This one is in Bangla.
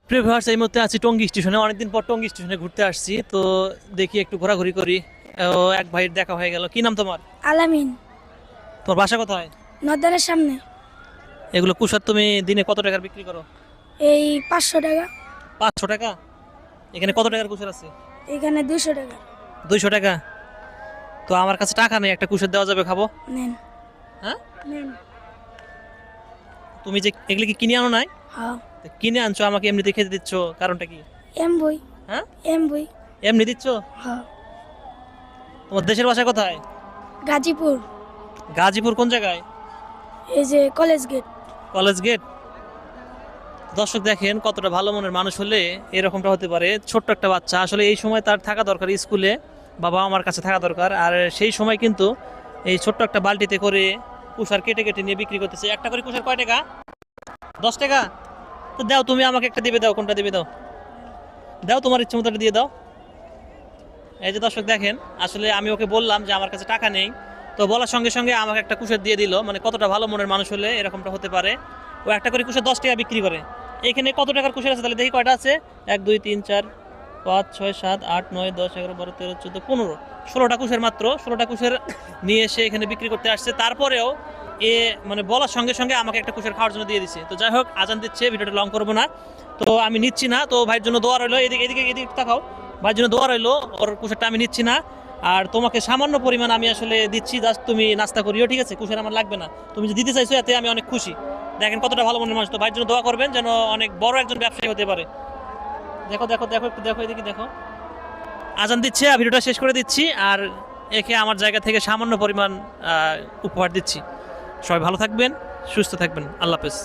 প্রিয় ভিউয়ার্স, এই মুহূর্তে আছি টঙ্গী স্টেশনে। অনেকদিন পর টঙ্গী স্টেশনে ঘুরতে আসছি, তো দেখি একটু ঘোরাঘুরি করি। এক ভাইয়ের দেখা হয়ে গেল। কি নাম তোমার? আলামিন। তোমার বাসা কোথায়? নদারের সামনে। এগুলো কুসার তুমি দিনে কত টাকার বিক্রি করো? এই 500 টাকা। 500 টাকা? এখানে কত টাকার কুসার আছে? এখানে 200 টাকা। 200 টাকা? তো আমার কাছে টাকা নেই, একটা কুসার দেওয়া যাবে? খাবো। নেন। হ্যাঁ, নেন। তুমি যে এগুলো কি কিনে আনো নাই? হ্যাঁ। তো কিনে আনছো, আমাকে এমনিতে খেতে দিচ্ছ, কারণটা কি? এম বই। হ্যাঁ, এম বই। এমনি দিচ্ছ? হ্যাঁ। তোমার দেশের বাসা কোথায়? গাজীপুর। গাজীপুর কোন জায়গায়? এই যে কলেজ গেট। College gate. দর্শক দেখেন কতটা ভালো মনের মানুষ হলে এরকমটা হতে পারে। ছোট্ট একটা বাচ্চা, আসলে এই সময় তার থাকা দরকার স্কুলে, বাবা আমার কাছে থাকা দরকার। আর সেই সময় কিন্তু এই ছোট্ট একটা বালতিতে করে কুসার কেটে কেটে নিয়ে বিক্রি করতেছে। একটা করে কুসার কয় টাকা? 10 টাকা? তো দাও, তুমি আমাকে একটা দিবে, দাও। কোনটা দিবে? দাও, দাও, তোমার ইচ্ছে মতো দিয়ে দাও। এই যে দর্শক দেখেন, আসলে আমি ওকে বললাম যে আমার কাছে টাকা নেই, তো বলার সঙ্গে সঙ্গে আমাকে একটা কুসার দিয়ে দিল। মানে কতটা ভালো মনের মানুষ হলে এরকমটা হতে পারে। ও একটা করে কুসার 10 টাকা বিক্রি করে। এখানে কত টাকার কুসার আছে তাহলে দেখি কয়টা আছে? 1 2 3 4 5 6 7 8 9 10 11 12 13 14 15 16টা কুসার, মাত্র 16টা কুসার নিয়ে এসে এখানে বিক্রি করতে আসছে। তারপরেও এ মানে বলার সঙ্গে সঙ্গে আমাকে একটা কুসার খাওয়ার জন্য দিয়ে দিছে। তো যাই হোক, আজান দিচ্ছে, ভিডিওটা লং করবো না। তো আমি নিচ্ছি না, তো ভাইয়ের জন্য দোয়া রইলো। এদিকে এদিকে এদিকে তাকাও, ভাইয়ের জন্য দোয়া রইলো। ওর কুসারটা আমি নিচ্ছি না, আর তোমাকে সামান্য পরিমাণ আমি আসলে দিচ্ছি, জাস্ট তুমি নাস্তা করিও, ঠিক আছে? কুসার আমার লাগবে না, তুমি যে দিতে চাইছো এতে আমি অনেক খুশি। দেখেন কতটা ভালো মনের মানুষ। তো ভাইয়ের জন্য দোয়া করবেন যেন অনেক বড় একজন ব্যবসায়ী হতে পারে। দেখো দেখো দেখো, একটু দেখো, এদিকে দেখো। আজান দিচ্ছে, আর ভিডিওটা শেষ করে দিচ্ছি। আর একে আমার জায়গা থেকে সামান্য পরিমাণ উপহার দিচ্ছি। সবাই ভালো থাকবেন, সুস্থ থাকবেন। আল্লাহ হাফেজ।